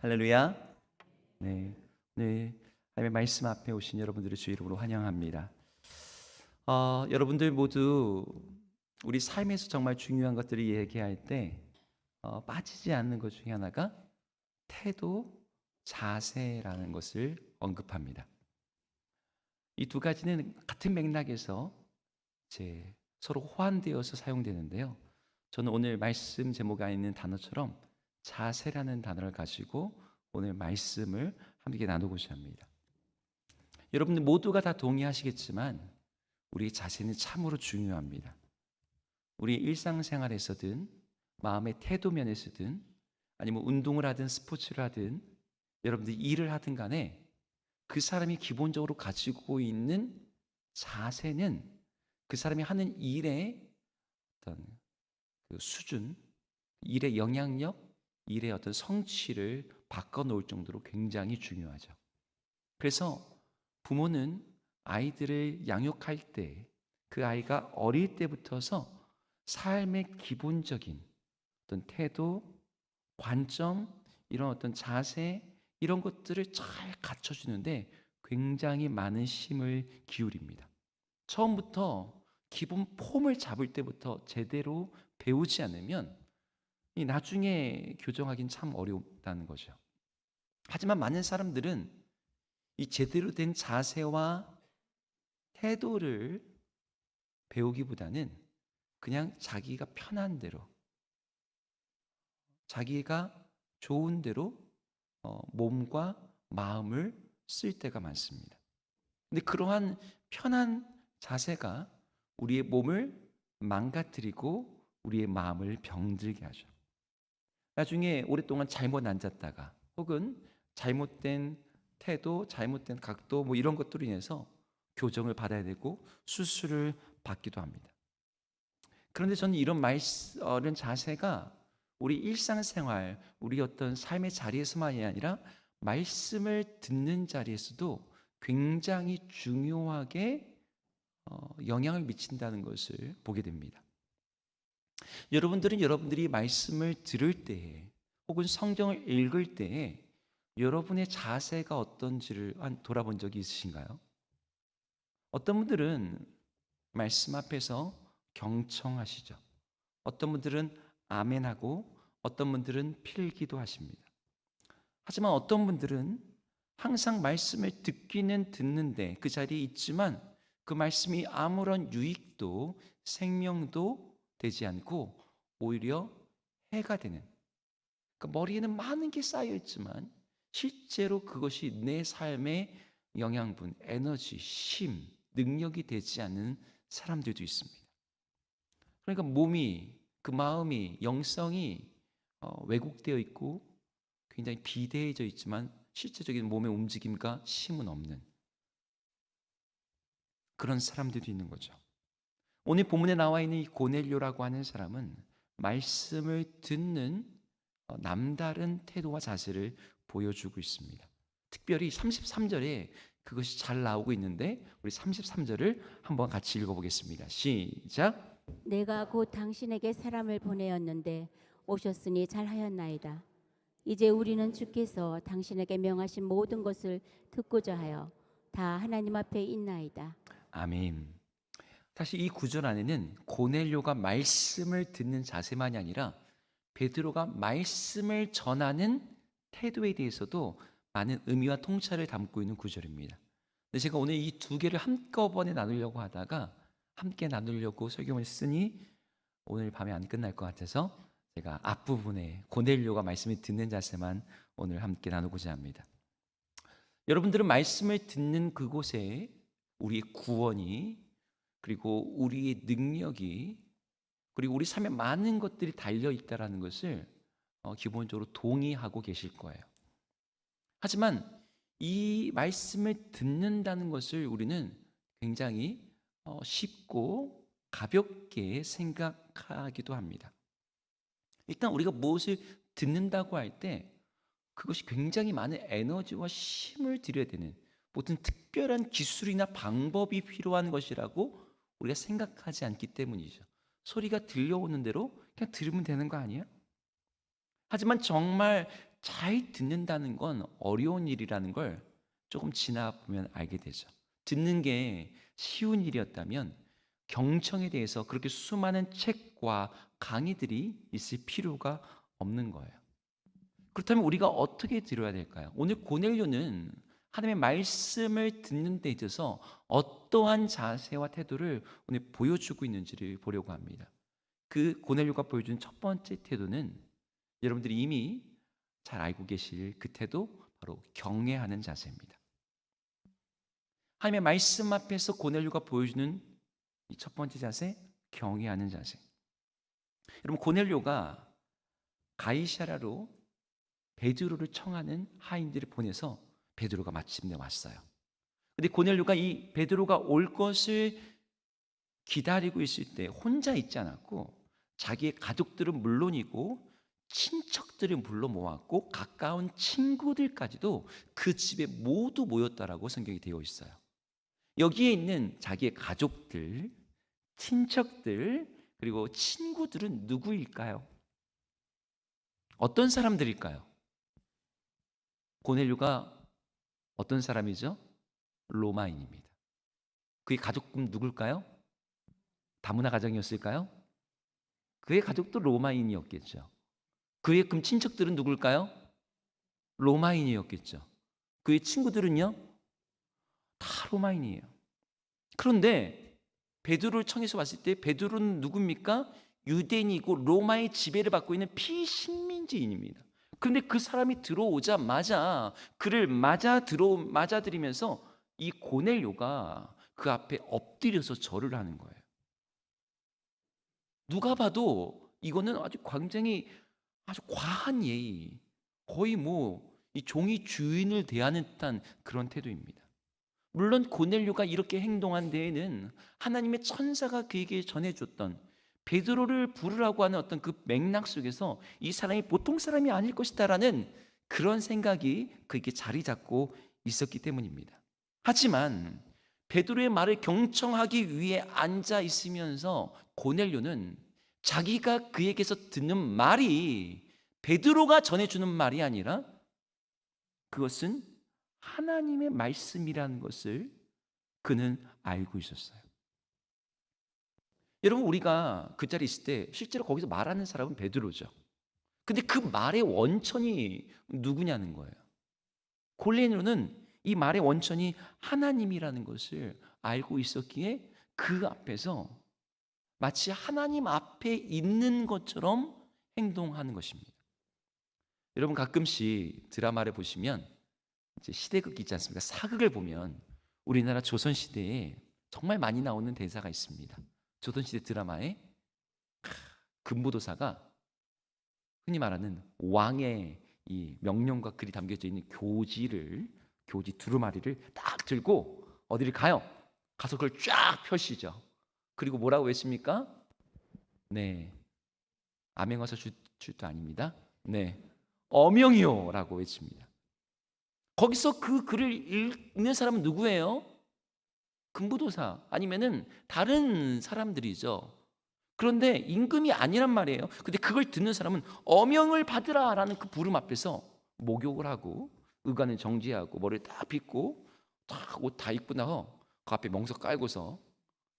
할렐루야. 네, 네. 하나님의 말씀 앞에 오신 여러분들을 주 이름으로 환영합니다. 여러분들 모두 우리 삶에서 정말 중요한 것들을 얘기할 때 빠지지 않는 것 중에 하나가 태도, 자세라는 것을 언급합니다. 이 두 가지는 같은 맥락에서 이제 서로 호환되어서 사용되는데요. 저는 오늘 말씀 제목에 있는 단어처럼 자세라는 단어를 가지고 오늘 말씀을 함께 나누고자 합니다. 여러분들 모두가 다 동의하시겠지만 우리 자세는 참으로 중요합니다. 우리 일상생활에서든 마음의 태도 면에서든 아니면 운동을 하든 스포츠를 하든 여러분들이 일을 하든 간에 그 사람이 기본적으로 가지고 있는 자세는 그 사람이 하는 일의 어떤 그 수준, 일의 영향력, 일의 어떤 성취를 바꿔놓을 정도로 굉장히 중요하죠. 그래서 부모는 아이들을 양육할 때 그 아이가 어릴 때부터서 삶의 기본적인 어떤 태도, 관점, 이런 어떤 자세, 이런 것들을 잘 갖춰주는데 굉장히 많은 힘을 기울입니다. 처음부터 기본 폼을 잡을 때부터 제대로 배우지 않으면 이 나중에 교정하기는 참 어렵다는 거죠. 하지만 많은 사람들은 이 제대로 된 자세와 태도를 배우기보다는 그냥 자기가 편한 대로, 자기가 좋은 대로 몸과 마음을 쓸 때가 많습니다. 근데 그러한 편한 자세가 우리의 몸을 망가뜨리고 우리의 마음을 병들게 하죠. 나중에 오랫동안 잘못 앉았다가 혹은 잘못된 태도, 잘못된 각도 뭐 이런 것들로 인해서 교정을 받아야 되고 수술을 받기도 합니다. 그런데 저는 이런 자세가 우리 일상생활, 우리 어떤 삶의 자리에서만이 아니라 말씀을 듣는 자리에서도 굉장히 중요하게 영향을 미친다는 것을 보게 됩니다. 여러분들은 여러분들이 말씀을 들을 때에 혹은 성경을 읽을 때에 여러분의 자세가 어떤지를 돌아본 적이 있으신가요? 어떤 분들은 말씀 앞에서 경청하시죠. 어떤 분들은 아멘하고 어떤 분들은 필기도 하십니다. 하지만 어떤 분들은 항상 말씀을 듣기는 듣는데 그 자리에 있지만 그 말씀이 아무런 유익도 생명도 되지 않고 오히려 해가 되는, 그러니까 머리에는 많은 게 쌓여 있지만 실제로 그것이 내 삶의 영양분, 에너지, 힘, 능력이 되지 않는 사람들도 있습니다. 그러니까 몸이, 그 마음이, 영성이 왜곡되어 있고 굉장히 비대해져 있지만 실제적인 몸의 움직임과 힘은 없는 그런 사람들도 있는 거죠. 오늘 본문에 나와 있는 이 고넬료라고 하는 사람은 말씀을 듣는 남다른 태도와 자세를 보여주고 있습니다. 특별히 33절에 그것이 잘 나오고 있는데 우리 33절을 한번 같이 읽어보겠습니다. 시작. 내가 곧 당신에게 사람을 보내었는데 오셨으니 잘하였나이다. 이제 우리는 주께서 당신에게 명하신 모든 것을 듣고자 하여 다 하나님 앞에 있나이다. 아멘. 다시 이 구절 안에는 고넬료가 말씀을 듣는 자세만이 아니라 베드로가 말씀을 전하는 태도에 대해서도 많은 의미와 통찰을 담고 있는 구절입니다. 근데 제가 오늘 이 두 개를 한꺼번에 나누려고 하다가 함께 나누려고 설경을 쓰니 오늘 밤에 안 끝날 것 같아서 제가 앞부분에 고넬료가 말씀을 듣는 자세만 오늘 함께 나누고자 합니다. 여러분들은 말씀을 듣는 그곳에 우리의 구원이, 그리고 우리의 능력이, 그리고 우리 삶에 많은 것들이 달려 있다는 것을 기본적으로 동의하고 계실 거예요. 하지만 이 말씀을 듣는다는 것을 우리는 굉장히 쉽고 가볍게 생각하기도 합니다. 일단 우리가 무엇을 듣는다고 할 때 그것이 굉장히 많은 에너지와 힘을 들여야 되는, 무슨 특별한 기술이나 방법이 필요한 것이라고 우리가 생각하지 않기 때문이죠. 소리가 들려오는 대로 그냥 들으면 되는 거 아니에요? 하지만 정말 잘 듣는다는 건 어려운 일이라는 걸 조금 지나보면 알게 되죠. 듣는 게 쉬운 일이었다면 경청에 대해서 그렇게 수많은 책과 강의들이 있을 필요가 없는 거예요. 그렇다면 우리가 어떻게 들어야 될까요? 오늘 고넬료는 하나님의 말씀을 듣는 데 있어서 어떠한 자세와 태도를 오늘 보여주고 있는지를 보려고 합니다. 그 고넬료가 보여준 첫 번째 태도는 여러분들이 이미 잘 알고 계실 그 태도, 바로 경외하는 자세입니다. 하나님의 말씀 앞에서 고넬료가 보여주는 이 첫 번째 자세, 경외하는 자세. 여러분, 고넬료가 가이사랴로 베드로를 청하는 하인들을 보내서 베드로가 마침내 왔어요. 근데 고넬료가 이 베드로가 올 것을 기다리고 있을 때 혼자 있지 않았고, 자기의 가족들은 물론이고 친척들을 불러 모았고 가까운 친구들까지도 그 집에 모두 모였다라고 성경이 되어 있어요. 여기에 있는 자기의 가족들, 친척들, 그리고 친구들은 누구일까요? 어떤 사람들일까요? 고넬료가 어떤 사람이죠? 로마인입니다. 그의 가족은 누굴까요? 다문화 가정이었을까요? 그의 가족도 로마인이었겠죠. 그의 그럼 친척들은 누굴까요? 로마인이었겠죠. 그의 친구들은요? 다 로마인이에요. 그런데 베드로를 청해서 왔을 때 베드로는 누굽니까? 유대인이고 로마의 지배를 받고 있는 피식민지인입니다. 그런데 그 사람이 들어오자마자 그를 맞아들이면서 이 고넬료가 그 앞에 엎드려서 절을 하는 거예요. 누가 봐도 이거는 아주 굉장히 아주 과한 예의, 거의 이 종이 주인을 대하는 듯한 그런 태도입니다. 물론 고넬료가 이렇게 행동한 데에는 하나님의 천사가 그에게 전해줬던 베드로를 부르라고 하는 어떤 그 맥락 속에서 이 사람이 보통 사람이 아닐 것이다라는 그런 생각이 그에게 자리 잡고 있었기 때문입니다. 하지만 베드로의 말을 경청하기 위해 앉아 있으면서 고넬료는 자기가 그에게서 듣는 말이 베드로가 전해주는 말이 아니라 그것은 하나님의 말씀이라는 것을 그는 알고 있었어요. 여러분, 우리가 그 자리에 있을 때 실제로 거기서 말하는 사람은 베드로죠. 근데 그 말의 원천이 누구냐는 거예요. 고넬료는 이 말의 원천이 하나님이라는 것을 알고 있었기에 그 앞에서 마치 하나님 앞에 있는 것처럼 행동하는 것입니다. 여러분, 가끔씩 드라마를 보시면 이제 시대극 있지 않습니까? 사극을 보면 우리나라 조선 시대에 정말 많이 나오는 대사가 있습니다. 조선 시대 드라마에 금부도사가 흔히 말하는 왕의 이 명령과 글이 담겨져 있는 교지 두루마리를 딱 들고 어디를 가요? 가서 그걸 쫙 펴시죠. 그리고 뭐라고 했습니까? 네, 암행어사 출도 아닙니다. 네, 어명이요라고 외칩니다. 거기서 그 글을 읽는 사람은 누구예요? 금부도사 아니면은 다른 사람들이죠. 그런데 임금이 아니란 말이에요. 근데 그걸 듣는 사람은 어명을 받으라라는 그 부름 앞에서 목욕을 하고 의관을 정지하고 머리를 딱 빗고 딱 옷 다 입고 나서 그 앞에 멍석 깔고서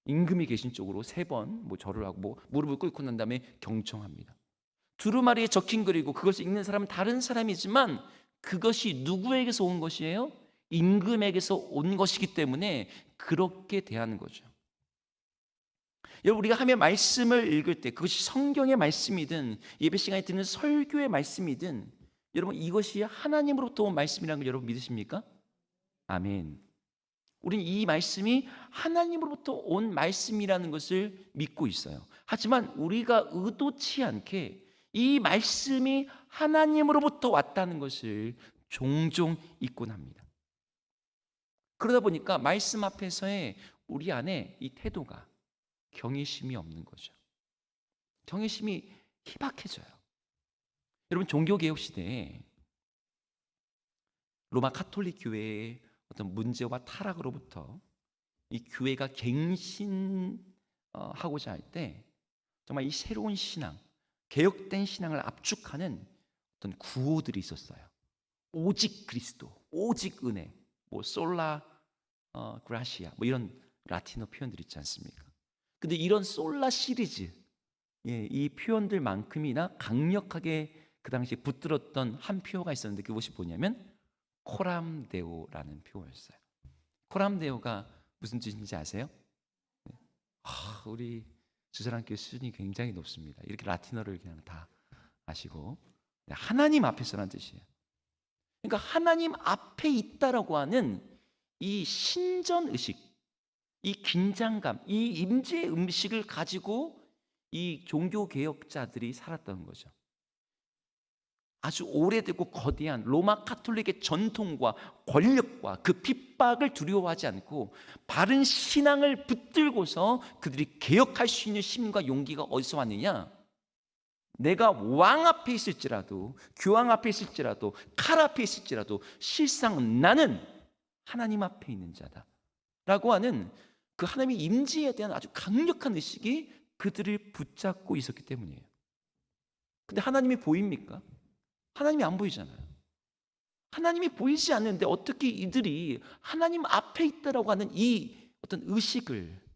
임금이 계신 쪽으로 3번 절을 하고 무릎을 꿇고 난 다음에 경청합니다. 두루마리에 적힌 글이고 그것을 읽는 사람은 다른 사람이지만 그것이 누구에게서 온 것이에요? 임금에게서 온 것이기 때문에 그렇게 대하는 거죠. 여러분, 우리가 하며 말씀을 읽을 때 그것이 성경의 말씀이든 예배 시간에 듣는 설교의 말씀이든 여러분, 이것이 하나님으로부터 온 말씀이라는 걸 여러분 믿으십니까? 아멘. 우리는 이 말씀이 하나님으로부터 온 말씀이라는 것을 믿고 있어요. 하지만 우리가 의도치 않게 이 말씀이 하나님으로부터 왔다는 것을 종종 잊곤 합니다. 그러다 보니까 말씀 앞에서의 우리 안에 이 태도가 경외심이 없는 거죠. 경외심이 희박해져요. 여러분, 종교개혁 시대에 로마 가톨릭 교회의 어떤 문제와 타락으로부터 이 교회가 갱신하고자 할 때 정말 이 새로운 신앙, 개혁된 신앙을 압축하는 어떤 구호들이 있었어요. 오직 그리스도, 오직 은혜, 뭐 솔라 그라시아, 뭐 이런 라틴어 표현들 있지 않습니까? 근데 이런 솔라 시리즈, 이 표현들만큼이나 강력하게 그 당시에 붙들었던 한 표어가 있었는데 그것이 뭐냐면 코람데오라는 표어였어요. 코람데오가 무슨 뜻인지 아세요? 우리 주사랑교회 수준이 굉장히 높습니다. 이렇게 라틴어를 그냥 다 아시고, 하나님 앞에서라는 뜻이에요. 그러니까 하나님 앞에 있다라고 하는 이 신전 의식, 이 긴장감, 이 임재 음식을 가지고 이 종교 개혁자들이 살았던 거죠. 아주 오래되고 거대한 로마 카톨릭의 전통과 권력과 그 핍박을 두려워하지 않고 바른 신앙을 붙들고서 그들이 개혁할 수 있는 힘과 용기가 어디서 왔느냐? 내가 왕 앞에 있을지라도, 교황 앞에 있을지라도, 칼 앞에 있을지라도 실상 나는 하나님 앞에 있는 자다 라고 하는 그 하나님의 임재에 대한 아주 강력한 의식이 그들을 붙잡고 있었기 때문이에요. 근데 하나님이 보입니까? 하나님이 안 보이잖아요. 하나님이 보이지 않는데 어떻게 이들이 하나님 앞에 있다라고 하는 이 어떤 의식을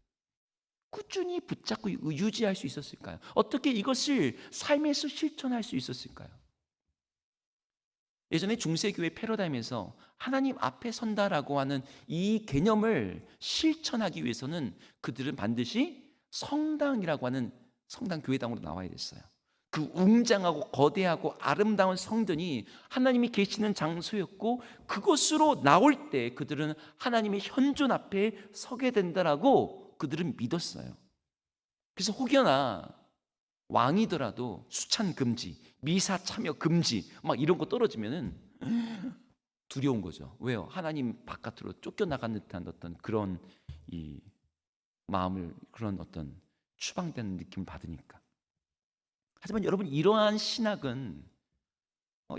꾸준히 붙잡고 유지할 수 있었을까요? 어떻게 이것을 삶에서 실천할 수 있었을까요? 예전에 중세교회 패러다임에서 하나님 앞에 선다라고 하는 이 개념을 실천하기 위해서는 그들은 반드시 성당이라고 하는 성당 교회당으로 나와야 됐어요. 그 웅장하고 거대하고 아름다운 성전이 하나님이 계시는 장소였고 그곳으로 나올 때 그들은 하나님의 현존 앞에 서게 된다라고 그들은 믿었어요. 그래서 혹여나 왕이더라도 수찬 금지, 미사 참여 금지 막 이런 거 떨어지면은 두려운 거죠. 왜요? 하나님 바깥으로 쫓겨나간 듯한 어떤 그런 이 마음을 그런 어떤 추방되는 느낌을 받으니까. 하지만 여러분 이러한 신학은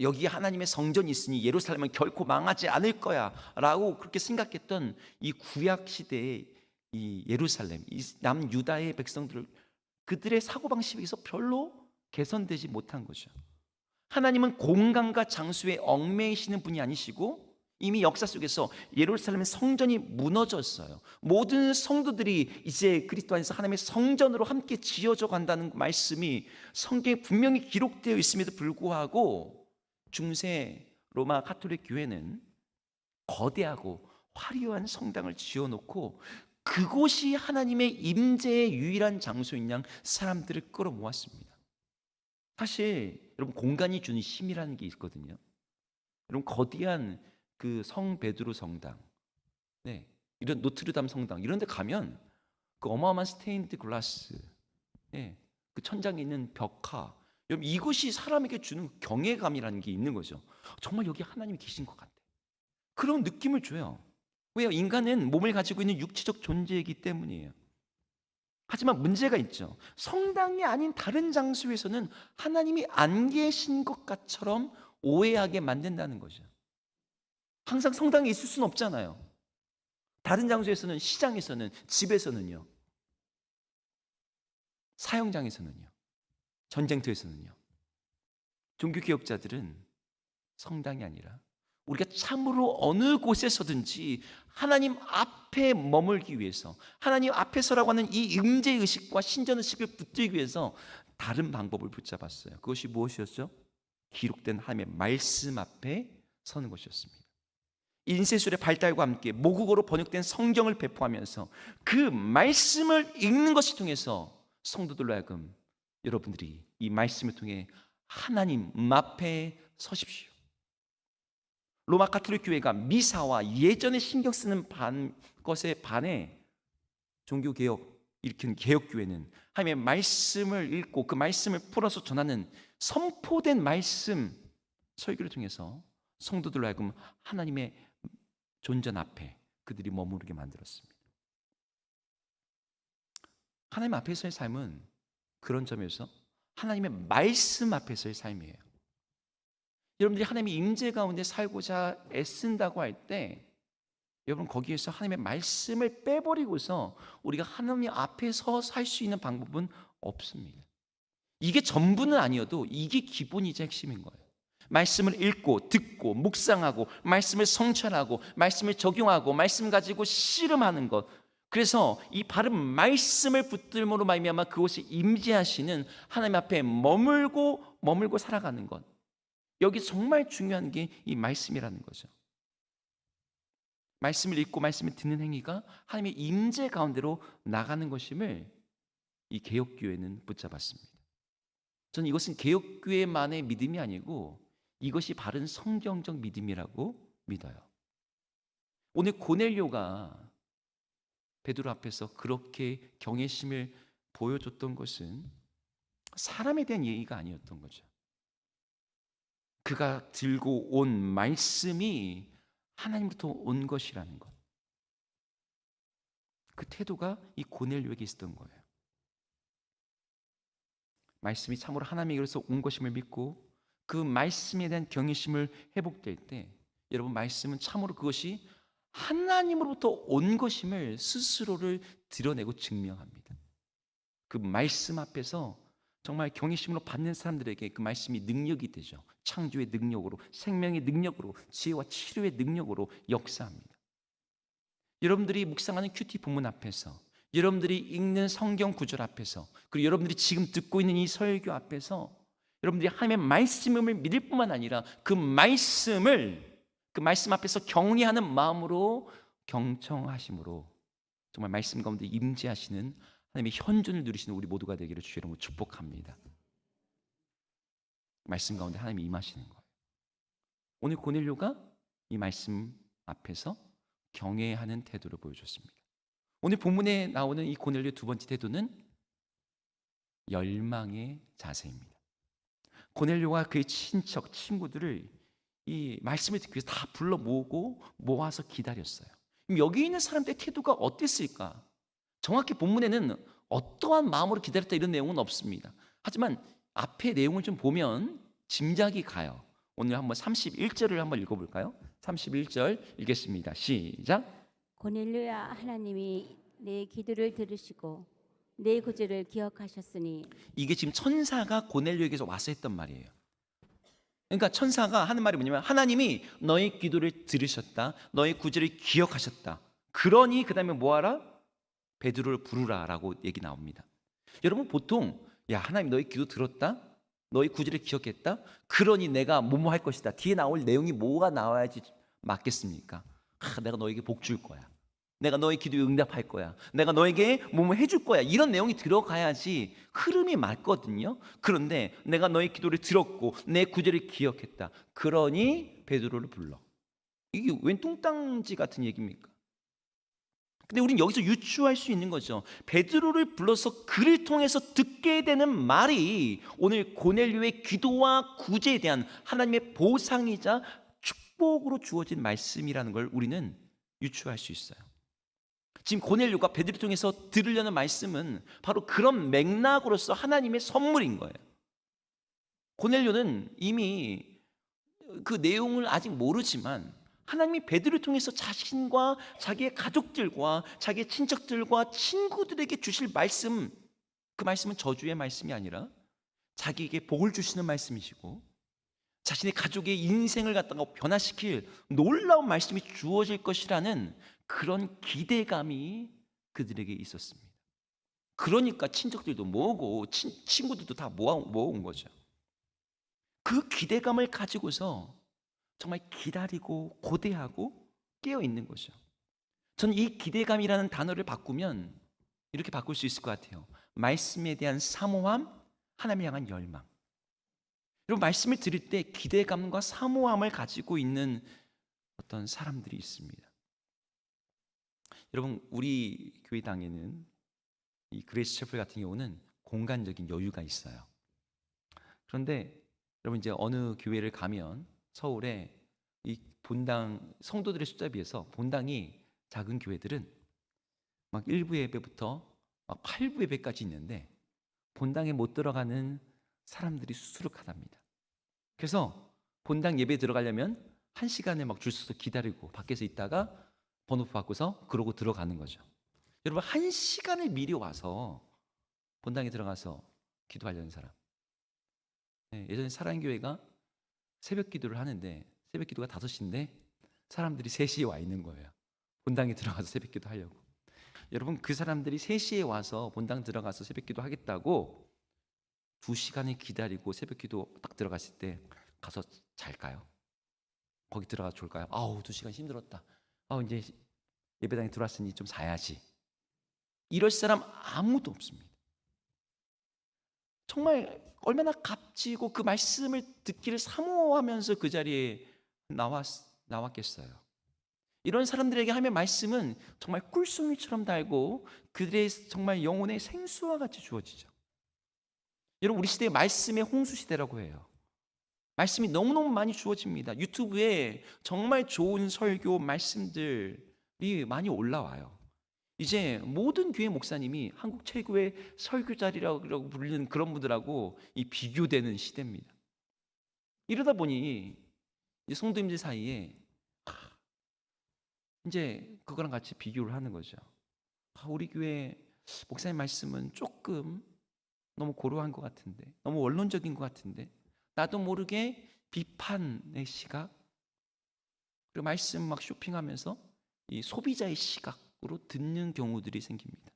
여기 하나님의 성전이 있으니 예루살렘은 결코 망하지 않을 거야 라고 그렇게 생각했던 이 구약 시대의 이 예루살렘, 이 남유다의 백성들을 그들의 사고방식에서 별로 개선되지 못한 거죠. 하나님은 공간과 장소에 얽매이시는 분이 아니시고 이미 역사 속에서 예루살렘 성전이 무너졌어요. 모든 성도들이 이제 그리스도 안에서 하나님의 성전으로 함께 지어져 간다는 말씀이 성경에 분명히 기록되어 있음에도 불구하고 중세 로마 가톨릭 교회는 거대하고 화려한 성당을 지어놓고 그곳이 하나님의 임재의 유일한 장소인 양 사람들을 끌어모았습니다. 사실 여러분 공간이 주는 힘이라는 게 있거든요. 여러분 거대한 그 성 베드로 성당, 이런 노트르담 성당 이런 데 가면 그 어마어마한 스테인드 글라스, 그 천장에 있는 벽화, 여러분 이것이 사람에게 주는 경외감이라는 게 있는 거죠. 정말 여기 하나님이 계신 것 같아. 그런 느낌을 줘요. 왜요? 인간은 몸을 가지고 있는 육체적 존재이기 때문이에요. 하지만 문제가 있죠. 성당이 아닌 다른 장소에서는 하나님이 안 계신 것처럼 오해하게 만든다는 거죠. 항상 성당에 있을 수는 없잖아요. 다른 장소에서는, 시장에서는, 집에서는요, 사형장에서는요, 전쟁터에서는요. 종교개혁자들은 성당이 아니라 우리가 참으로 어느 곳에서든지 하나님 앞에 머물기 위해서, 하나님 앞에서라고 하는 이 임재의식과 신전의식을 붙들기 위해서 다른 방법을 붙잡았어요. 그것이 무엇이었죠? 기록된 하나님의 말씀 앞에 서는 것이었습니다. 인쇄술의 발달과 함께 모국어로 번역된 성경을 배포하면서 그 말씀을 읽는 것을 통해서 성도들로 하여금 여러분들이 이 말씀을 통해 하나님 앞에 서십시오. 로마 가톨릭 교회가 미사와 예전에 신경 쓰는 것에 반해 종교개혁 일으키는 개혁교회는 하나님의 말씀을 읽고 그 말씀을 풀어서 전하는 선포된 말씀 설교를 통해서 성도들로 하여금 하나님의 존전 앞에 그들이 머무르게 만들었습니다. 하나님 앞에서의 삶은 그런 점에서 하나님의 말씀 앞에서의 삶이에요. 여러분들이 하나님의 임재 가운데 살고자 애쓴다고 할 때 여러분 거기에서 하나님의 말씀을 빼버리고서 우리가 하나님 앞에서 살 수 있는 방법은 없습니다. 이게 전부는 아니어도 이게 기본이자 핵심인 거예요. 말씀을 읽고 듣고 묵상하고 말씀을 성찰하고 말씀을 적용하고 말씀 가지고 씨름하는 것. 그래서 이 바른 말씀을 붙들므로 말미암아 그곳에 임재하시는 하나님 앞에 머물고 살아가는 것. 여기 정말 중요한 게 이 말씀이라는 거죠. 말씀을 읽고 말씀을 듣는 행위가 하나님의 임재 가운데로 나가는 것임을 이 개혁교회는 붙잡았습니다. 저는 이것은 개혁교회만의 믿음이 아니고 이것이 바른 성경적 믿음이라고 믿어요. 오늘 고넬료가 베드로 앞에서 그렇게 경외심을 보여줬던 것은 사람에 대한 예의가 아니었던 거죠. 그가 들고 온 말씀이 하나님부터 온 것이라는 것. 그 태도가 이 고넬료에게 있었던 거예요. 말씀이 참으로 하나님에게서 온 것임을 믿고 그 말씀에 대한 경외심을 회복될 때 여러분 말씀은 참으로 그것이 하나님으로부터 온 것임을 스스로를 드러내고 증명합니다. 그 말씀 앞에서 정말 경외심으로 받는 사람들에게 그 말씀이 능력이 되죠. 창조의 능력으로, 생명의 능력으로, 지혜와 치료의 능력으로 역사합니다. 여러분들이 묵상하는 큐티 본문 앞에서, 여러분들이 읽는 성경 구절 앞에서, 그리고 여러분들이 지금 듣고 있는 이 설교 앞에서 여러분들이 하나님의 말씀을 믿을 뿐만 아니라 그 말씀 앞에서 경외하는 마음으로 경청하심으로 정말 말씀 가운데 임재하시는 하나님의 현존을 누리시는 우리 모두가 되기를 주의 이름으로 축복합니다. 말씀 가운데 하나님이 임하시는 거예요. 오늘 고넬료가 이 말씀 앞에서 경외하는 태도를 보여줬습니다. 오늘 본문에 나오는 이 고넬료의 두 번째 태도는 열망의 자세입니다. 고넬료가 그의 친척, 친구들을 이 말씀을 듣기 위해서 다 불러 모아서 기다렸어요. 여기 있는 사람들의 태도가 어땠을까? 정확히 본문에는 어떠한 마음으로 기다렸다 이런 내용은 없습니다. 하지만 앞에 내용을 좀 보면 짐작이 가요. 오늘 한번 31절을 한번 읽어볼까요? 31절 읽겠습니다. 시작. 고넬료야, 하나님이 내 기도를 들으시고 내 구절을 기억하셨으니. 이게 지금 천사가 고넬료에게서 와서 했던 말이에요. 그러니까 천사가 하는 말이 뭐냐면 하나님이 너의 기도를 들으셨다. 너의 구절을 기억하셨다. 그러니 그 다음에 뭐하라? 베드로를 부르라라고 얘기 나옵니다. 여러분 보통 야 하나님 너의 기도 들었다. 너의 구절을 기억했다. 그러니 내가 뭐뭐 할 것이다. 뒤에 나올 내용이 뭐가 나와야지 맞겠습니까? 내가 너에게 복 줄 거야. 내가 너의 기도에 응답할 거야. 내가 너에게 뭐뭐 해줄 거야. 이런 내용이 들어가야지 흐름이 맞거든요. 그런데 내가 너의 기도를 들었고 내 구절을 기억했다. 그러니 베드로를 불러. 이게 웬 뚱땅지 같은 얘기입니까? 근데 우린 여기서 유추할 수 있는 거죠. 베드로를 불러서 그를 통해서 듣게 되는 말이 오늘 고넬료의 기도와 구제에 대한 하나님의 보상이자 축복으로 주어진 말씀이라는 걸 우리는 유추할 수 있어요. 지금 고넬료가 베드로를 통해서 들으려는 말씀은 바로 그런 맥락으로서 하나님의 선물인 거예요. 고넬료는 이미 그 내용을 아직 모르지만 하나님이 베드로를 통해서 자신과 자기의 가족들과 자기의 친척들과 친구들에게 주실 말씀, 그 말씀은 저주의 말씀이 아니라 자기에게 복을 주시는 말씀이시고 자신의 가족의 인생을 갖다가 변화시킬 놀라운 말씀이 주어질 것이라는 그런 기대감이 그들에게 있었습니다. 그러니까 친척들도 모으고 친구들도 다 모아온 거죠. 그 기대감을 가지고서 정말 기다리고 고대하고 깨어 있는 거죠. 저는 이 기대감이라는 단어를 바꾸면 이렇게 바꿀 수 있을 것 같아요. 말씀에 대한 사모함, 하나님을 향한 열망. 여러분 말씀을 들을 때 기대감과 사모함을 가지고 있는 어떤 사람들이 있습니다. 여러분 우리 교회당에는 이 그레이스 채플 같은 경우는 공간적인 여유가 있어요. 그런데 여러분 이제 어느 교회를 가면 서울에 이 본당 성도들의 숫자에 비해서 본당이 작은 교회들은 막 1부 예배부터 막 8부 예배까지 있는데 본당에 못 들어가는 사람들이 수두룩하답니다. 그래서 본당 예배 들어가려면 1시간을 막 줄 서서 기다리고 밖에서 있다가 번호표 바꿔서 그러고 들어가는 거죠. 여러분 1시간을 미리 와서 본당에 들어가서 기도하려는 사람. 예전에 사랑교회가 새벽 기도를 하는데 새벽 기도가 5시인데 사람들이 3시에 와 있는 거예요. 본당에 들어가서 새벽 기도 하려고. 여러분, 그 사람들이 3시에 와서 본당 들어가서 새벽 기도 하겠다고 2시간을 기다리고 새벽 기도 딱 들어갔을 때 가서 잘까요? 거기 들어가서 졸까요? 아우, 2시간 힘들었다. 이제 예배당에 들어왔으니 좀 자야지. 이럴 사람 아무도 없습니다. 정말 얼마나 값지고 그 말씀을 듣기를 사모하면서 그 자리에 나왔겠어요. 이런 사람들에게 하나님의 말씀은 정말 꿀송이처럼 달고 그들의 정말 영혼의 생수와 같이 주어지죠. 여러분, 우리 시대의 말씀의 홍수 시대라고 해요. 말씀이 너무너무 많이 주어집니다. 유튜브에 정말 좋은 설교 말씀들이 많이 올라와요. 이제 모든 교회 목사님이 한국 최고의 설교자리라고 불리는 그런 분들하고 이 비교되는 시대입니다. 이러다 보니 성도님들 사이에 이제 그거랑 같이 비교를 하는 거죠. 우리 교회 목사님 말씀은 조금 너무 고루한 것 같은데, 너무 원론적인 것 같은데, 나도 모르게 비판의 시각, 그리고 말씀 막 쇼핑하면서 이 소비자의 시각으로 듣는 경우들이 생깁니다.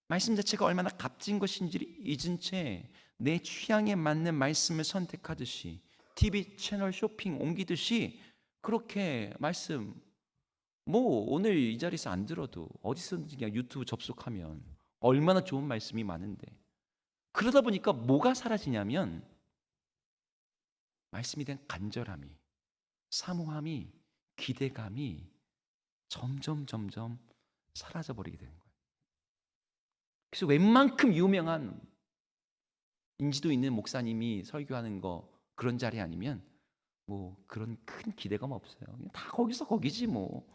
말씀 자체가 얼마나 값진 것인지를 잊은 채 내 취향에 맞는 말씀을 선택하듯이 TV 채널 쇼핑 옮기듯이 그렇게 말씀 오늘 이 자리에서 안 들어도 어디서든지 그냥 유튜브 접속하면 얼마나 좋은 말씀이 많은데, 그러다 보니까 뭐가 사라지냐면 말씀에 대한 간절함이, 사모함이, 기대감이 점점 사라져 버리게 되는 거예요. 그래서 웬만큼 유명한 인지도 있는 목사님이 설교하는 거 그런 자리 아니면 그런 큰 기대감 없어요. 그냥 다 거기서 거기지 뭐.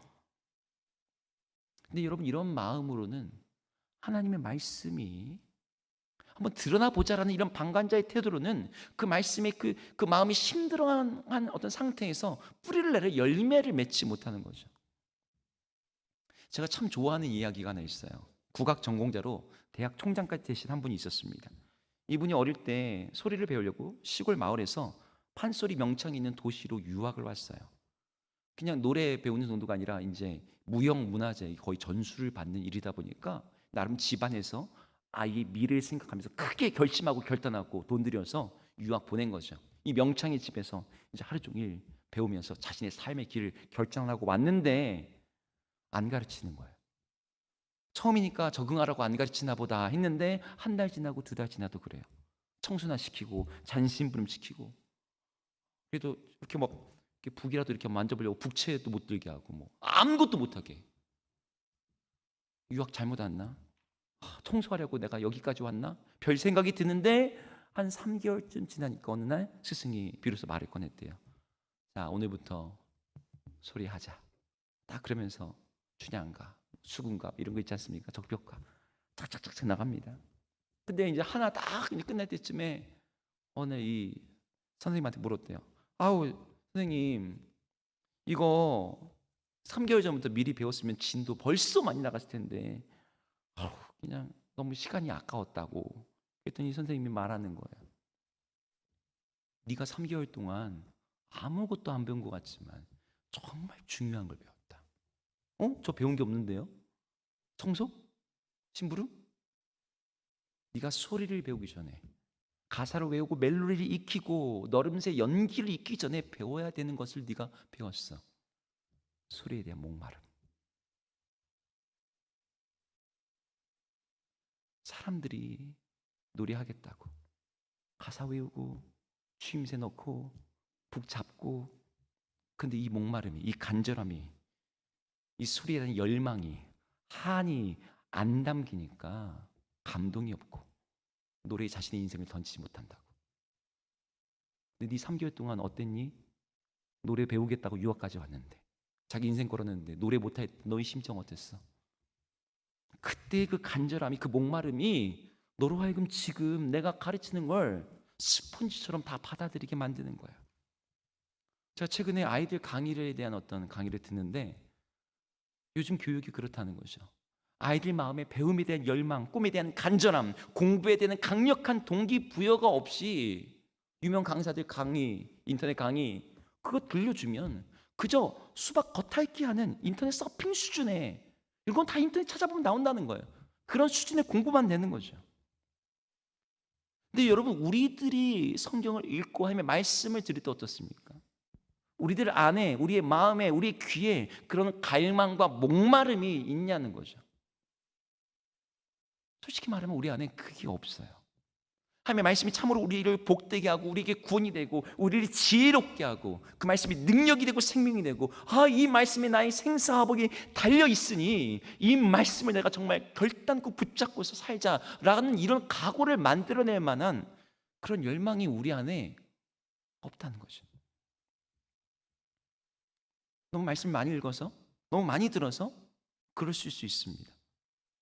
근데 여러분, 이런 마음으로는 하나님의 말씀이 한번 드러나 보자라는 이런 방관자의 태도로는 그 말씀의 그 마음이 힘들어한 어떤 상태에서 뿌리를 내려 열매를 맺지 못하는 거죠. 제가 참 좋아하는 이야기가 하나 있어요. 국악 전공자로 대학 총장까지 되신 한 분이 있었습니다. 이분이 어릴 때 소리를 배우려고 시골 마을에서 판소리 명창이 있는 도시로 유학을 왔어요. 그냥 노래 배우는 정도가 아니라 이제 무형문화재 거의 전수를 받는 일이다 보니까 나름 집안에서 아이의 미래를 생각하면서 크게 결심하고 결단하고 돈 들여서 유학 보낸 거죠. 이 명창의 집에서 이제 하루 종일 배우면서 자신의 삶의 길을 결정하고 왔는데 안 가르치는 거예요. 처음이니까 적응하라고 안 가르치나 보다 했는데 한 달 지나고 2달 지나도 그래요. 청소나 시키고 잔심부름 시키고, 그래도 이렇게 이렇게 북이라도 이렇게 만져보려고 북채도 못 들게 하고 아무것도 못하게. 유학 잘못 왔나? 청소하려고 내가 여기까지 왔나? 별 생각이 드는데 한 3개월쯤 지나니까 어느 날 스승이 비로소 말을 꺼냈대요. 자, 오늘부터 소리하자. 딱 그러면서 춘향가, 수군가 이런 거 있지 않습니까? 적벽가 착착착착 나갑니다. 근데 이제 하나 딱 이제 끝날 때쯤에 오늘 이 선생님한테 물었대요. 아우 선생님, 이거 3개월 전부터 미리 배웠으면 진도 벌써 많이 나갔을 텐데 그냥 너무 시간이 아까웠다고. 그랬더니 선생님이 말하는 거예요. 네가 3개월 동안 아무것도 안 배운 것 같지만 정말 중요한 걸 배웠다. 저 배운 게 없는데요? 청소? 심부름? 네가 소리를 배우기 전에, 가사를 외우고 멜로디를 익히고 너름새 연기를 익히기 전에 배워야 되는 것을 네가 배웠어. 소리에 대한 목마름. 사람들이 노래하겠다고 가사 외우고 추임새 넣고 북 잡고, 근데 이 목마름이, 이 간절함이, 이 소리에 대한 열망이, 한이 안 담기니까 감동이 없고 노래에 자신의 인생을 던지지 못한다고. 근데 네 3개월 동안 어땠니? 노래 배우겠다고 유학까지 왔는데, 자기 인생 걸었는데 노래 못했던 너의 심정 어땠어? 그때 그 간절함이, 그 목마름이 너로 하여금 지금 내가 가르치는 걸 스펀지처럼 다 받아들이게 만드는 거예요. 제가 최근에 아이들 강의에 대한 어떤 강의를 듣는데 요즘 교육이 그렇다는 거죠. 아이들 마음에 배움에 대한 열망, 꿈에 대한 간절함, 공부에 대한 강력한 동기부여가 없이 유명 강사들 강의, 인터넷 강의 그거 들려주면 그저 수박 겉핥기 하는 인터넷 서핑 수준의, 이건 다 인터넷 찾아보면 나온다는 거예요. 그런 수준의 공부만 되는 거죠. 근데 여러분, 우리들이 성경을 읽고 하면 말씀을 들을 때 어떻습니까? 우리들 안에, 우리의 마음에, 우리의 귀에 그런 갈망과 목마름이 있냐는 거죠. 솔직히 말하면 우리 안에 그게 없어요. 하나님의 말씀이 참으로 우리를 복되게 하고 우리에게 구원이 되고 우리를 지혜롭게 하고 그 말씀이 능력이 되고 생명이 되고, 이 말씀에 나의 생사화복이 달려있으니 이 말씀을 내가 정말 결단코 붙잡고서 살자라는 이런 각오를 만들어낼 만한 그런 열망이 우리 안에 없다는 거죠. 너무 말씀을 많이 읽어서, 너무 많이 들어서 그러실 수 있습니다.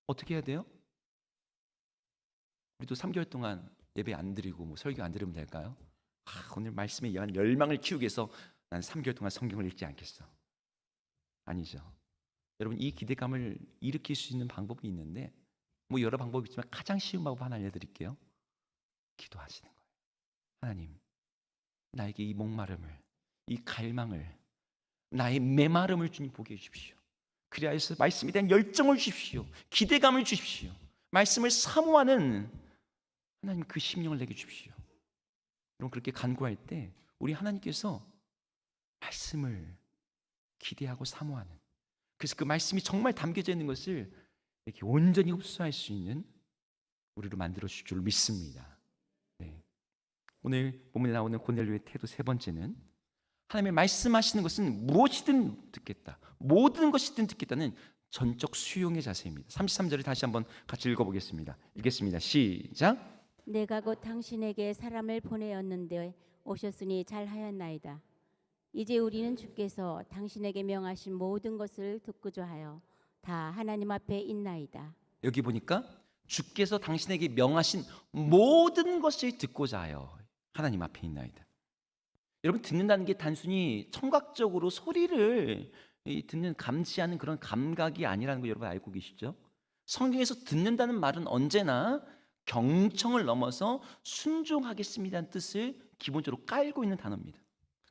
어떻게 해야 돼요? 우리도 3개월 동안 예배 안 드리고 설교 안 들으면 될까요? 오늘 말씀에 의한 열망을 키우기 위해서 난 3개월 동안 성경을 읽지 않겠어. 아니죠. 여러분, 이 기대감을 일으킬 수 있는 방법이 있는데, 여러 방법이 있지만 가장 쉬운 방법 하나 알려드릴게요. 기도하시는 거예요. 하나님, 나에게 이 목마름을, 이 갈망을, 나의 메마름을 주님 보게 해주십시오. 그리하여서 말씀에 대한 열정을 주십시오. 기대감을 주십시오. 말씀을 사모하는 하나님 그 심령을 내게 주십시오. 여러분, 그렇게 간구할 때 우리 하나님께서 말씀을 기대하고 사모하는, 그래서 그 말씀이 정말 담겨져 있는 것을 이렇게 온전히 흡수할 수 있는 우리로 만들어 주실 줄 믿습니다. 네. 오늘 본문에 나오는 고넬료의 태도 세 번째는, 하나님의 말씀하시는 것은 무엇이든 듣겠다, 모든 것이든 듣겠다는 전적 수용의 자세입니다. 33절을 다시 한번 같이 읽어보겠습니다. 읽겠습니다. 시작. 내가 곧 당신에게 사람을 보내었는데 오셨으니 잘하였나이다. 이제 우리는 주께서 당신에게 명하신 모든 것을 듣고자 하여 다 하나님 앞에 있나이다. 여기 보니까 주께서 당신에게 명하신 모든 것을 듣고자 하여 하나님 앞에 있나이다. 여러분, 듣는다는 게 단순히 청각적으로 소리를 듣는, 감지하는 그런 감각이 아니라는 거 여러분 알고 계시죠? 성경에서 듣는다는 말은 언제나 경청을 넘어서 순종하겠습니다는 뜻을 기본적으로 깔고 있는 단어입니다.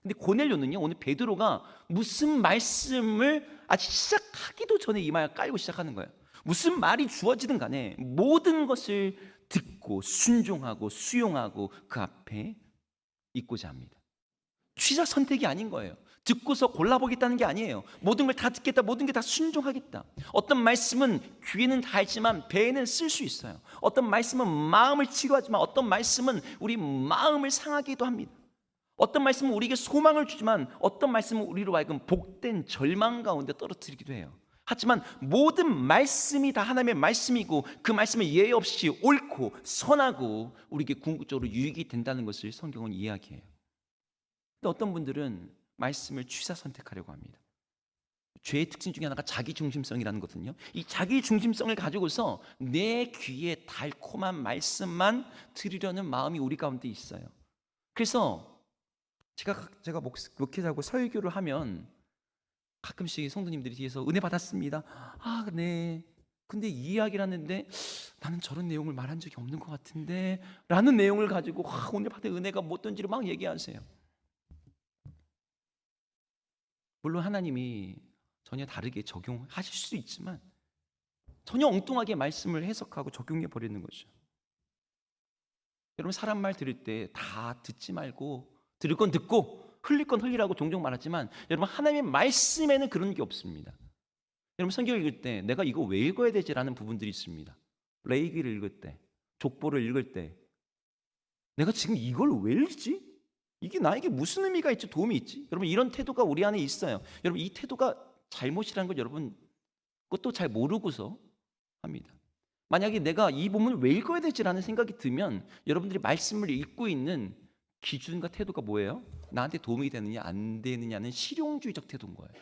근데 고넬료는요, 오늘 베드로가 무슨 말씀을 아직 시작하기도 전에 이마에 깔고 시작하는 거예요. 무슨 말이 주어지든 간에 모든 것을 듣고 순종하고 수용하고 그 앞에 있고자 합니다. 취사 선택이 아닌 거예요. 듣고서 골라보겠다는 게 아니에요. 모든 걸 다 듣겠다, 모든 게 다 순종하겠다. 어떤 말씀은 귀에는 닿지만 배에는 쓸 수 있어요. 어떤 말씀은 마음을 치료하지만 어떤 말씀은 우리 마음을 상하기도 합니다. 어떤 말씀은 우리에게 소망을 주지만 어떤 말씀은 우리로 하여금 복된 절망 가운데 떨어뜨리기도 해요. 하지만 모든 말씀이 다 하나님의 말씀이고 그 말씀은 예외 없이 옳고 선하고 우리에게 궁극적으로 유익이 된다는 것을 성경은 이야기해요. 근데 어떤 분들은 말씀을 취사 선택하려고 합니다. 죄의 특징 중에 하나가 자기중심성이라는 거거든요. 이 자기중심성을 가지고서 내 귀에 달콤한 말씀만 들으려는 마음이 우리 가운데 있어요. 그래서 제가 목회자고 설교를 하면 가끔씩 성도님들이 뒤에서 은혜 받았습니다. 네. 근데 이 이야기를 하는데 나는 저런 내용을 말한 적이 없는 것 같은데 라는 내용을 가지고 오늘 받은 은혜가 뭐든지를 막 얘기하세요. 물론 하나님이 전혀 다르게 적용하실 수도 있지만 전혀 엉뚱하게 말씀을 해석하고 적용해 버리는 거죠. 여러분, 사람 말 들을 때 다 듣지 말고 들을 건 듣고 흘릴 건 흘리라고 종종 말하지만 여러분, 하나님의 말씀에는 그런 게 없습니다. 여러분, 성경 읽을 때 내가 이거 왜 읽어야 되지라는 부분들이 있습니다. 레위기를 읽을 때, 족보를 읽을 때 내가 지금 이걸 왜 읽지? 이게 나에게 무슨 의미가 있지, 도움이 있지? 여러분, 이런 태도가 우리 안에 있어요. 여러분, 이 태도가 잘못이라는 걸 여러분 그것도 잘 모르고서 합니다. 만약에 내가 이 본문을 왜 읽어야 되지라는 생각이 들면 여러분들이 말씀을 읽고 있는 기준과 태도가 뭐예요? 나한테 도움이 되느냐 안 되느냐는 실용주의적 태도인 거예요.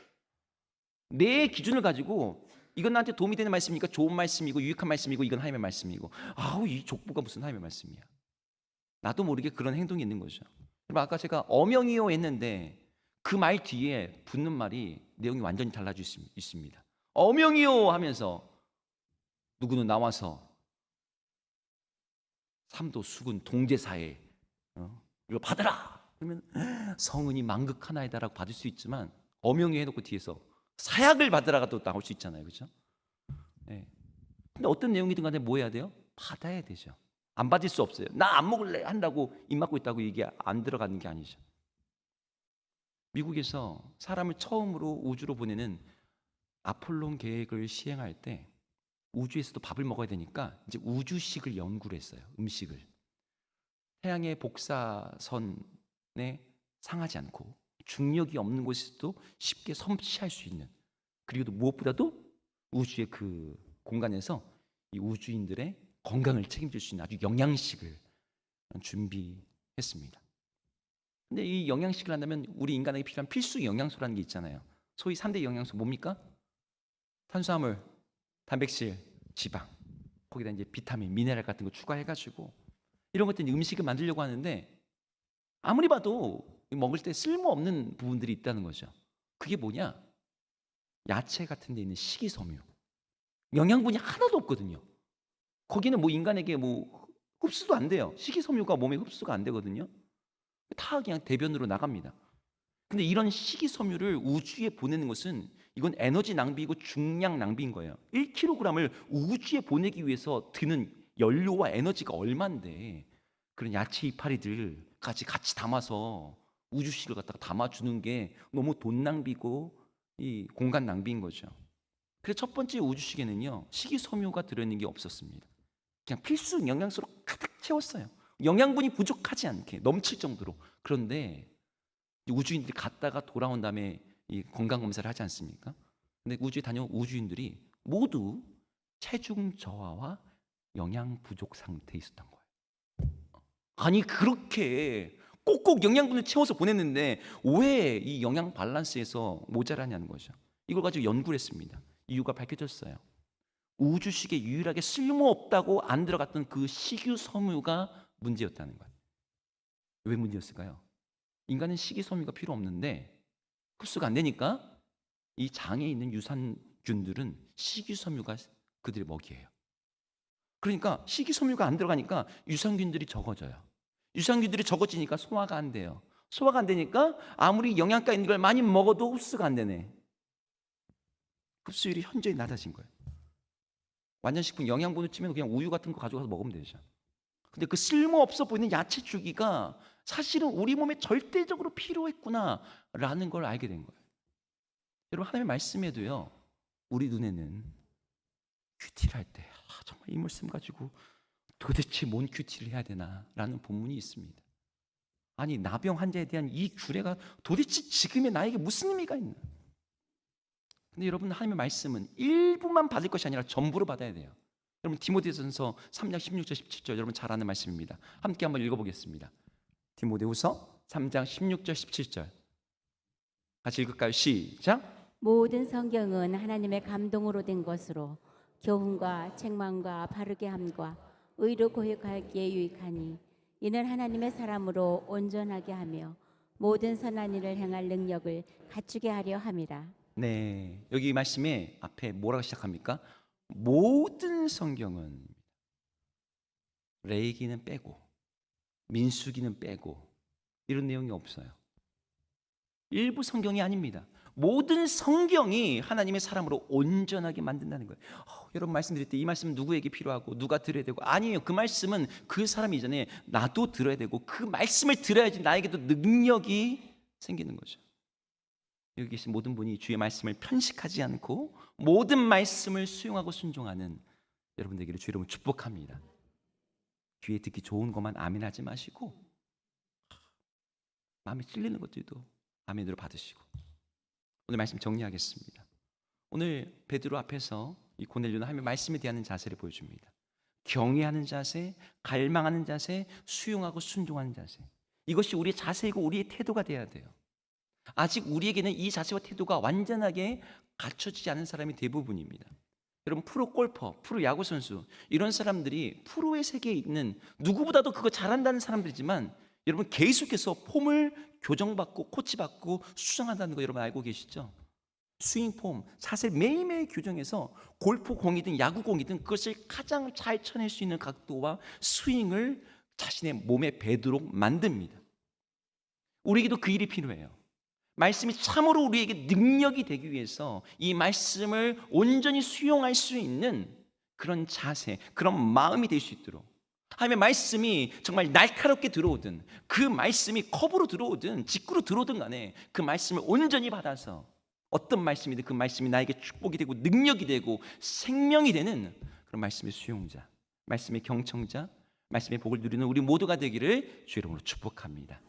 내 기준을 가지고 이건 나한테 도움이 되는 말씀이니까 좋은 말씀이고 유익한 말씀이고 이건 하나님의 말씀이고, 이 족보가 무슨 하나님의 말씀이야. 나도 모르게 그런 행동이 있는 거죠. 아까 제가 어명이요 했는데 그 말 뒤에 붙는 말이 내용이 완전히 달라질 수 있습니다. 어명이요 하면서 누구는 나와서 삼도 수군 동제사에 이거 받아라. 그러면 성은이 만극하나이다라고 받을 수 있지만 엄영이 해놓고 뒤에서 사약을 받으라가 또 나올 수 있잖아요, 그렇죠? 네. 근데 어떤 내용이든 간에 뭐 해야 돼요? 받아야 되죠. 안 받을 수 없어요. 나 안 먹을래 한다고 입 막고 있다고 이게 안 들어가는 게 아니죠. 미국에서 사람을 처음으로 우주로 보내는 아폴론 계획을 시행할 때 우주에서도 밥을 먹어야 되니까 이제 우주식을 연구를 했어요. 음식을 태양의 복사선에 상하지 않고 중력이 없는 곳에서도 쉽게 섭취할 수 있는, 그리고 또 무엇보다도 우주의 그 공간에서 이 우주인들의 건강을 책임질 수 있는 아주 영양식을 준비했습니다. 근데 이 영양식을 한다면 우리 인간에게 필요한 필수 영양소라는 게 있잖아요. 소위 3대 영양소 뭡니까? 탄수화물, 단백질, 지방, 거기다 이제 비타민, 미네랄 같은 거 추가해가지고 이런 것들 음식을 만들려고 하는데 아무리 봐도 먹을 때 쓸모없는 부분들이 있다는 거죠. 그게 뭐냐? 야채 같은 데 있는 식이섬유, 영양분이 하나도 없거든요. 거기는 뭐 인간에게 뭐 흡수도 안 돼요. 식이섬유가 몸에 흡수가 안 되거든요. 다 그냥 대변으로 나갑니다. 근데 이런 식이섬유를 우주에 보내는 것은 이건 에너지 낭비이고 중량 낭비인 거예요. 1kg을 우주에 보내기 위해서 드는 연료와 에너지가 얼만데 그런 야채 이파리들까지 같이 담아서 우주식을 갖다가 담아주는 게 너무 돈 낭비고 이 공간 낭비인 거죠. 그래서 첫 번째 우주식에는요 식이섬유가 들어있는 게 없었습니다. 그냥 필수 영양소로 가득 채웠어요. 영양분이 부족하지 않게 넘칠 정도로. 그런데 우주인들이 갔다가 돌아온 다음에 이 건강 검사를 하지 않습니까? 근데 우주에 다녀온 우주인들이 모두 체중 저하와 영양 부족 상태에 있었던 거예요. 아니 그렇게 꼭꼭 영양분을 채워서 보냈는데 왜 이 영양 밸런스에서 모자라냐는 거죠. 이걸 가지고 연구를 했습니다. 이유가 밝혀졌어요. 우주식에 유일하게 쓸모없다고 안 들어갔던 그 식이섬유가 문제였다는 거예요. 왜 문제였을까요? 인간은 식이섬유가 필요 없는데 흡수가 안 되니까 이 장에 있는 유산균들은 식이섬유가 그들의 먹이에요. 그러니까 식이섬유가 안 들어가니까 유산균들이 적어져요. 유산균들이 적어지니까 소화가 안 돼요. 소화가 안 되니까 아무리 영양가 있는 걸 많이 먹어도 흡수가 안 되네. 흡수율이 현저히 낮아진 거예요. 완전식품 영양분을 치면 그냥 우유 같은 거 가져가서 먹으면 되죠. 근데 그 쓸모없어 보이는 야채 주기가 사실은 우리 몸에 절대적으로 필요했구나라는 걸 알게 된 거예요. 여러분 하나님의 말씀에도요. 우리 눈에는 큐티를 할 때 정말 이 말씀 가지고 도대체 뭔 큐티를 해야 되나라는 본문이 있습니다. 아니 나병 환자에 대한 이 규례가 도대체 지금의 나에게 무슨 의미가 있나? 근데 여러분 하나님의 말씀은 일부만 받을 것이 아니라 전부를 받아야 돼요. 여러분 디모데전서 3장 16절 17절 여러분 잘 아는 말씀입니다. 함께 한번 읽어보겠습니다. 디모데후서 3장 16절 17절 같이 읽을까요? 시작. 모든 성경은 하나님의 감동으로 된 것으로 교훈과 책망과 바르게 함과 의로 고역하기에 유익하니 이는 하나님의 사람으로 온전하게 하며 모든 선한 일을 행할 능력을 갖추게 하려 함이라. 네, 여기 말씀에 앞에 뭐라고 시작합니까? 모든 성경은 레위기는 빼고 민수기는 빼고 이런 내용이 없어요. 일부 성경이 아닙니다. 모든 성경이 하나님의 사람으로 온전하게 만든다는 거예요. 여러분 말씀드릴 때 이 말씀은 누구에게 필요하고 누가 들어야 되고 아니에요. 그 말씀은 그 사람 이전에 나도 들어야 되고 그 말씀을 들어야지 나에게도 능력이 생기는 거죠. 여기 계신 모든 분이 주의 말씀을 편식하지 않고 모든 말씀을 수용하고 순종하는 여러분 되기를 주의 이름으로 축복합니다. 귀에 듣기 좋은 것만 아멘하지 마시고 마음에 찔리는 것들도 아멘으로 받으시고. 오늘 말씀 정리하겠습니다. 오늘 베드로 앞에서 이 고넬료는 하나님의 말씀에 대한 자세를 보여줍니다. 경외하는 자세, 갈망하는 자세, 수용하고 순종하는 자세. 이것이 우리의 자세이고 우리의 태도가 돼야 돼요. 아직 우리에게는 이 자세와 태도가 완전하게 갖춰지지 않은 사람이 대부분입니다. 여러분 프로 골퍼, 프로 야구 선수 이런 사람들이 프로의 세계에 있는 누구보다도 그거 잘한다는 사람들이지만 여러분 계속해서 폼을 교정받고 코치받고 수정한다는 거 여러분 알고 계시죠? 스윙 폼, 자세 매일매일 교정해서 골프 공이든 야구 공이든 그것을 가장 잘 쳐낼 수 있는 각도와 스윙을 자신의 몸에 배도록 만듭니다. 우리에게도 그 일이 필요해요. 말씀이 참으로 우리에게 능력이 되기 위해서 이 말씀을 온전히 수용할 수 있는 그런 자세, 그런 마음이 될 수 있도록, 하나님의 말씀이 정말 날카롭게 들어오든 그 말씀이 컵으로 들어오든 직구로 들어오든 간에 그 말씀을 온전히 받아서 어떤 말씀이든 그 말씀이 나에게 축복이 되고 능력이 되고 생명이 되는 그런 말씀의 수용자, 말씀의 경청자, 말씀의 복을 누리는 우리 모두가 되기를 주의 이름으로 축복합니다.